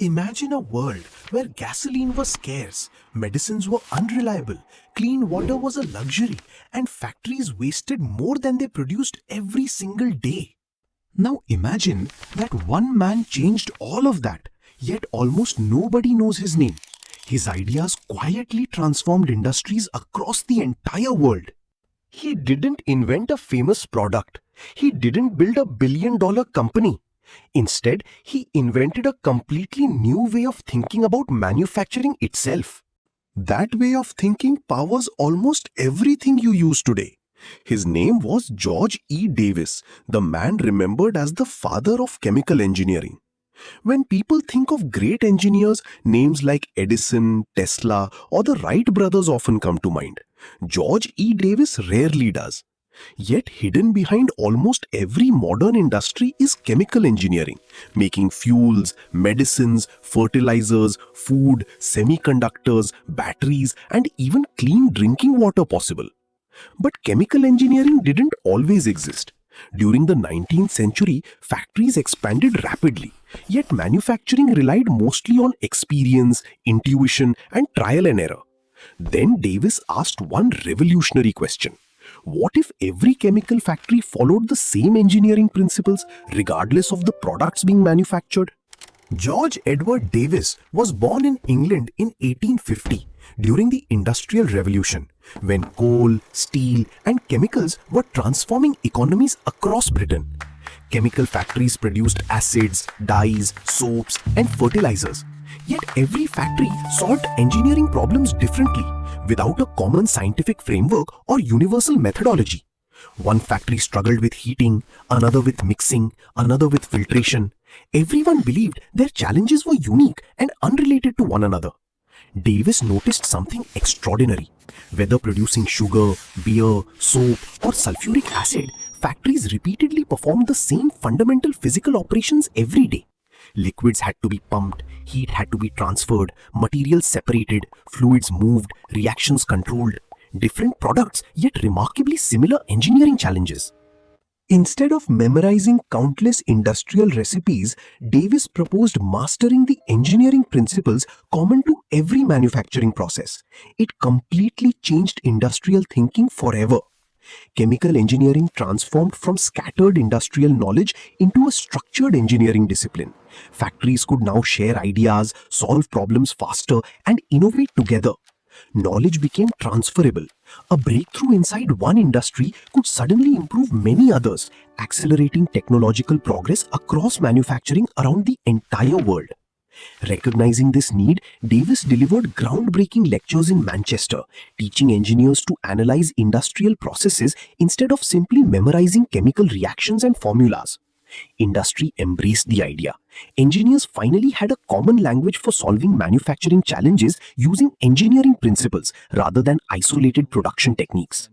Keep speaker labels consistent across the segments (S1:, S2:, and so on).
S1: Imagine a world where gasoline was scarce, medicines were unreliable, clean water was a luxury, and factories wasted more than they produced every single day. Now imagine that one man changed all of that, yet almost nobody knows his name. His ideas quietly transformed industries across the entire world. He didn't invent a famous product. He didn't build a billion-dollar company. Instead, he invented a completely new way of thinking about manufacturing itself. That way of thinking powers almost everything you use today. His name was George E. Davis, the man remembered as the father of chemical engineering. When people think of great engineers, names like Edison, Tesla, or the Wright brothers often come to mind. George E. Davis rarely does. Yet hidden behind almost every modern industry is chemical engineering, making fuels, medicines, fertilizers, food, semiconductors, batteries, and even clean drinking water possible. But chemical engineering didn't always exist. During the 19th century, factories expanded rapidly, yet manufacturing relied mostly on experience, intuition, and trial and error. Then Davis asked one revolutionary question. What if every chemical factory followed the same engineering principles regardless of the products being manufactured? George Edward Davis was born in England in 1850 during the Industrial Revolution, when coal, steel, and chemicals were transforming economies across Britain. Chemical factories produced acids, dyes, soaps, and fertilizers. Yet every factory solved engineering problems differently, without a common scientific framework or universal methodology. One factory struggled with heating, another with mixing, another with filtration. Everyone believed their challenges were unique and unrelated to one another. Davis noticed something extraordinary. Whether producing sugar, beer, soap, or sulfuric acid, factories repeatedly performed the same fundamental physical operations every day. Liquids had to be pumped, heat had to be transferred, materials separated, fluids moved, reactions controlled. Different products, yet remarkably similar engineering challenges. Instead of memorizing countless industrial recipes, Davis proposed mastering the engineering principles common to every manufacturing process. It completely changed industrial thinking forever. Chemical engineering transformed from scattered industrial knowledge into a structured engineering discipline. Factories could now share ideas, solve problems faster, and innovate together. Knowledge became transferable. A breakthrough inside one industry could suddenly improve many others, accelerating technological progress across manufacturing around the entire world. Recognizing this need, Davis delivered groundbreaking lectures in Manchester, teaching engineers to analyze industrial processes instead of simply memorizing chemical reactions and formulas. Industry embraced the idea. Engineers finally had a common language for solving manufacturing challenges using engineering principles rather than isolated production techniques.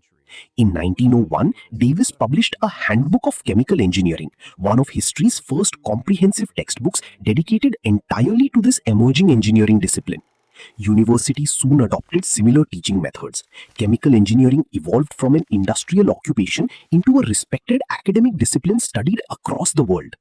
S1: In 1901, Davis published a Handbook of Chemical Engineering, one of history's first comprehensive textbooks dedicated entirely to this emerging engineering discipline. Universities soon adopted similar teaching methods. Chemical engineering evolved from an industrial occupation into a respected academic discipline studied across the world.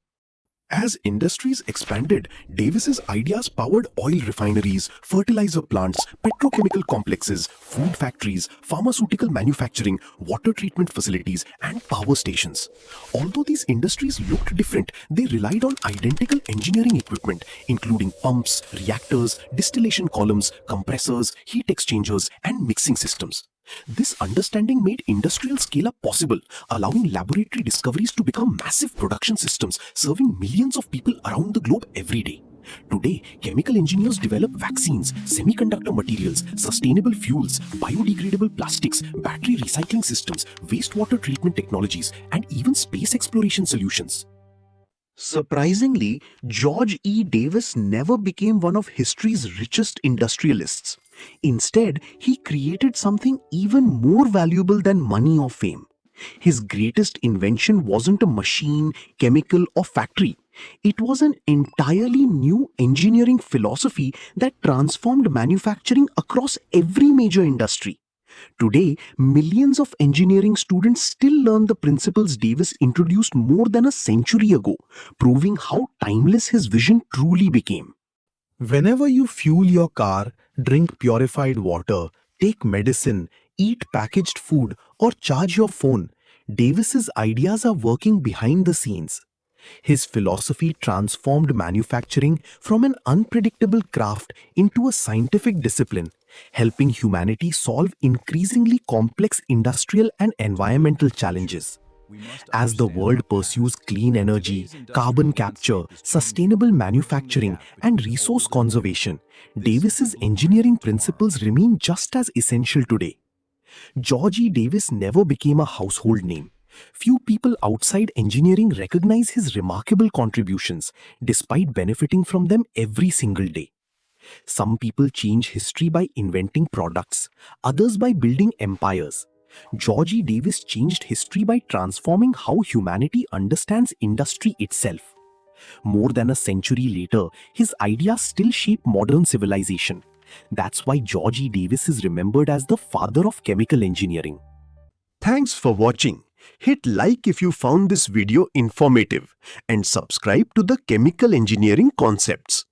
S1: As industries expanded, Davis's ideas powered oil refineries, fertilizer plants, petrochemical complexes, food factories, pharmaceutical manufacturing, water treatment facilities, and power stations. Although these industries looked different, they relied on identical engineering equipment, including pumps, reactors, distillation columns, compressors, heat exchangers, and mixing systems. This understanding made industrial scale-up possible, allowing laboratory discoveries to become massive production systems, serving millions of people around the globe every day. Today, chemical engineers develop vaccines, semiconductor materials, sustainable fuels, biodegradable plastics, battery recycling systems, wastewater treatment technologies, and even space exploration solutions. Surprisingly, George E. Davis never became one of history's richest industrialists. Instead, he created something even more valuable than money or fame. His greatest invention wasn't a machine, chemical, or factory. It was an entirely new engineering philosophy that transformed manufacturing across every major industry. Today, millions of engineering students still learn the principles Davis introduced more than a century ago, proving how timeless his vision truly became. Whenever you fuel your car, drink purified water, take medicine, eat packaged food, or charge your phone, Davis's ideas are working behind the scenes. His philosophy transformed manufacturing from an unpredictable craft into a scientific discipline, helping humanity solve increasingly complex industrial and environmental challenges. As the world pursues clean energy, carbon capture, sustainable manufacturing, and resource conservation, Davis's engineering principles remain just as essential today. George E. Davis never became a household name. Few people outside engineering recognize his remarkable contributions, despite benefiting from them every single day. Some people change history by inventing products, others by building empires. George E. Davis changed history by transforming how humanity understands industry itself. More than a century later, his ideas still shape modern civilization. That's why George E. Davis is remembered as the father of chemical engineering. Thanks for watching. Hit like if you found this video informative and subscribe to the Chemical Engineering Concepts.